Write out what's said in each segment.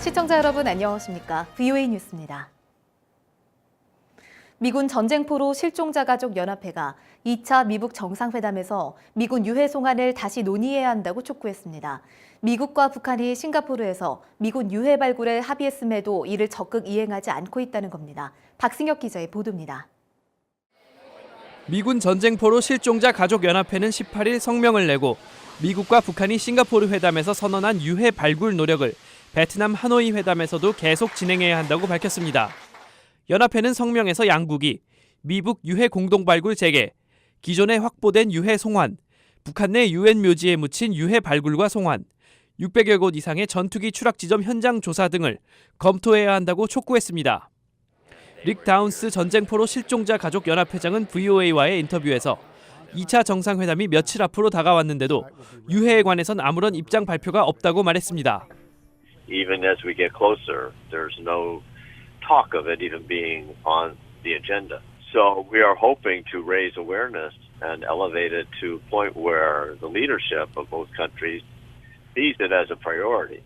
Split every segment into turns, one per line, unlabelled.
시청자 여러분 안녕하십니까? VOA 뉴스입니다. 미군 전쟁포로 실종자 가족 연합회가 2차 미북 정상회담에서 미군 유해 송환을 다시 논의해야 한다고 촉구했습니다. 미국과 북한이 싱가포르에서 미군 유해 발굴에 합의했음에도 이를 적극 이행하지 않고 있다는 겁니다. 박승혁 기자의 보도입니다.
미군 전쟁포로 실종자 가족 연합회는 18일 성명을 내고 미국과 북한이 싱가포르 회담에서 선언한 유해 발굴 노력을 베트남 하노이 회담에서도 계속 진행해야 한다고 밝혔습니다. 연합회는 성명에서 양국이 미북 유해 공동 발굴 재개, 기존에 확보된 유해 송환, 북한 내 유엔 묘지에 묻힌 유해 발굴과 송환, 600여 곳 이상의 전투기 추락 지점 현장 조사 등을 검토해야 한다고 촉구했습니다. 릭 다운스 전쟁포로 실종자 가족 연합회장은 VOA와의 인터뷰에서 2차 정상회담이 며칠 앞으로 다가왔는데도 유해에 관해선 아무런 입장 발표가 없다고 말했습니다.
Even as we get closer, there's no talk of it even being on the agenda. So we are hoping to raise awareness and elevate it to a point where the leadership of both countries sees it as a priority.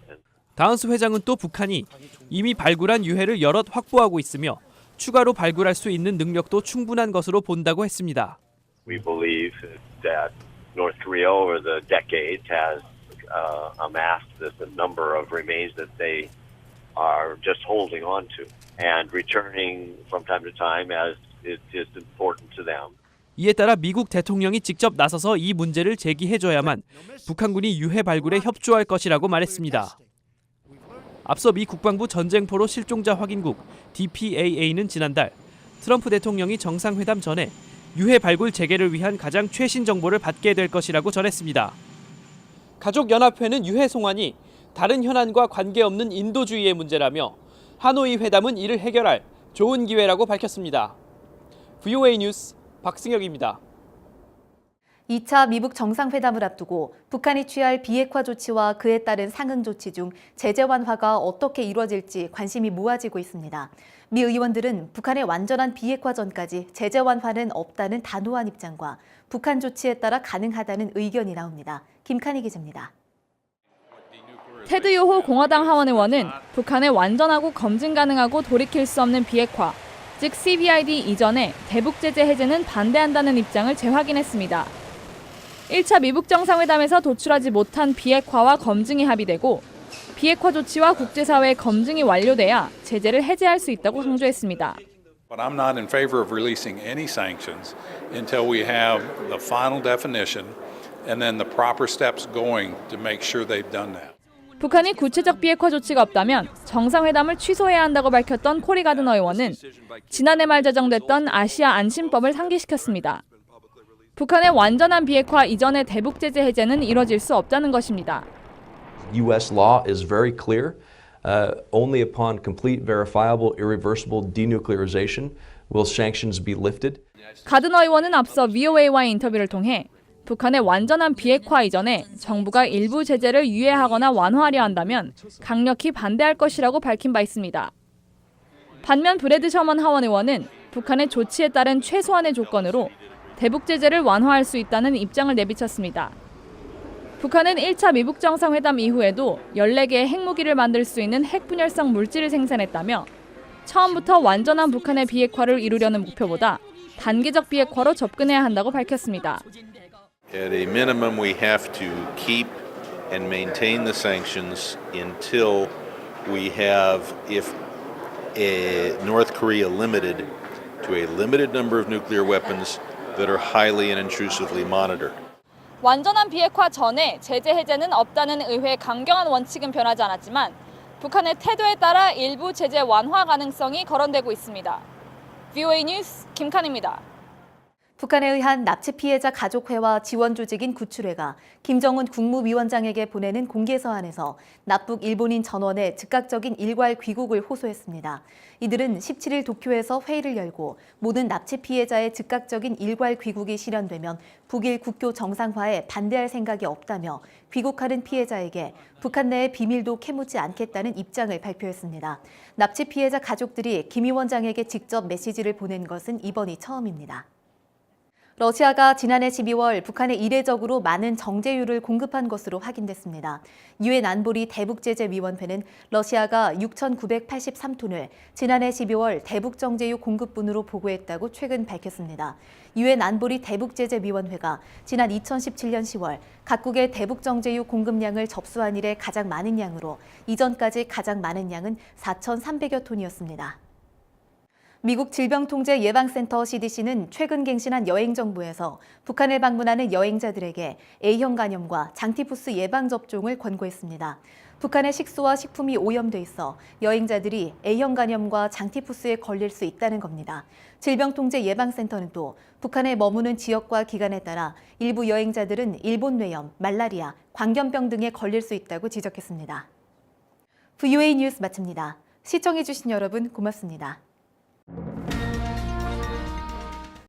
다운스 회장은 또 북한이 이미 발굴한 유해를 여럿 확보하고 있으며 추가로 발굴할 수 있는 능력도 충분한 것으로 본다고 했습니다.
We believe that North Korea over the decades has amassed this number of remains that they are just holding on to and returning from time to time as it is important to them.
이에 따라 미국 대통령이 직접 나서서 이 문제를 제기해줘야만 북한군이 유해 발굴에 협조할 것이라고 말했습니다. 앞서 미 국방부 전쟁포로 실종자 확인국 DPAA는 지난달 트럼프 대통령이 정상회담 전에 유해 발굴 재개를 위한 가장 최신 정보를 받게 될 것이라고 전했습니다. 가족연합회는 유해 송환이 다른 현안과 관계없는 인도주의의 문제라며 하노이 회담은 이를 해결할 좋은 기회라고 밝혔습니다. VOA 뉴스 박승혁입니다.
2차 미북 정상회담을 앞두고 북한이 취할 비핵화 조치와 그에 따른 상응 조치 중 제재 완화가 어떻게 이루어질지 관심이 모아지고 있습니다. 미 의원들은 북한의 완전한 비핵화 전까지 제재 완화는 없다는 단호한 입장과 북한 조치에 따라 가능하다는 의견이 나옵니다. 김칸희 기자입니다.
테드 요호 공화당 하원 의원은 북한의 완전하고 검증 가능하고 돌이킬 수 없는 비핵화, 즉 CBID 이전에 대북 제재 해제는 반대한다는 입장을 재확인했습니다. 1차 미북 정상회담에서 도출하지 못한 비핵화와 검증이 합의되고 비핵화 조치와 국제사회의 검증이 완료돼야 제재를 해제할 수 있다고 강조했습니다.
But I'm not in favor of releasing any sanctions until we have the final definition and then the proper steps going to make sure they've done that.
북한이 구체적 비핵화 조치가 없다면 정상회담을 취소해야 한다고 밝혔던 코리 가드너 의원은 지난해 말 제정됐던 아시아 안심법을 상기시켰습니다. 북한의 완전한 비핵화 이전의 대북 제재 해제는 이뤄질 수 없다는 것입니다.
U.S. law is very clear. Only upon complete, verifiable, irreversible denuclearization will sanctions be lifted.
가드너 의원은 앞서 VOA와의 인터뷰를 통해 북한의 완전한 비핵화 이전에 정부가 일부 제재를 유예하거나 완화하려 한다면 강력히 반대할 것이라고 밝힌 바 있습니다. 반면 브래드 셔먼 하원 의원은 북한의 조치에 따른 최소한의 조건으로 대북 제재를 완화할 수 있다는 입장을 내비쳤습니다. 북한은 1차 미북 정상회담 이후에도 14개의 핵무기를 만들 수 있는 핵분열성 물질을 생산했다며 처음부터 완전한 북한의 비핵화를 이루려는 목표보다 단계적 비핵화로 접근해야 한다고 밝혔습니다.
At a minimum, we have to keep and maintain the sanctions until we have, if North Korea limited to a limited number of nuclear weapons that are highly and intrusively monitored.
완전한 비핵화 전에 제재 해제는 없다는 의회의 강경한 원칙은 변하지 않았지만 북한의 태도에 따라 일부 제재 완화 가능성이 거론되고 있습니다. VOA 뉴스 김칸입니다.
북한에 의한 납치 피해자 가족회와 지원 조직인 구출회가 김정은 국무위원장에게 보내는 공개 서한에서 납북 일본인 전원의 즉각적인 일괄 귀국을 호소했습니다. 이들은 17일 도쿄에서 회의를 열고 모든 납치 피해자의 즉각적인 일괄 귀국이 실현되면 북일 국교 정상화에 반대할 생각이 없다며 귀국하는 피해자에게 북한 내의 비밀도 캐묻지 않겠다는 입장을 발표했습니다. 납치 피해자 가족들이 김 위원장에게 직접 메시지를 보낸 것은 이번이 처음입니다. 러시아가 지난해 12월 북한에 이례적으로 많은 정제유를 공급한 것으로 확인됐습니다. 유엔 안보리 대북제재위원회는 러시아가 6,983톤을 지난해 12월 대북정제유 공급분으로 보고했다고 최근 밝혔습니다. 유엔 안보리 대북제재위원회가 지난 2017년 10월 각국의 대북정제유 공급량을 접수한 이래 가장 많은 양으로 이전까지 가장 많은 양은 4,300여 톤이었습니다. 미국 질병통제예방센터 CDC는 최근 갱신한 여행정보에서 북한을 방문하는 여행자들에게 A형 간염과 장티푸스 예방접종을 권고했습니다. 북한의 식수와 식품이 오염돼 있어 여행자들이 A형 간염과 장티푸스에 걸릴 수 있다는 겁니다. 질병통제예방센터는 또 북한에 머무는 지역과 기간에 따라 일부 여행자들은 일본 뇌염, 말라리아, 광견병 등에 걸릴 수 있다고 지적했습니다. VOA 뉴스 마칩니다. 시청해주신 여러분 고맙습니다.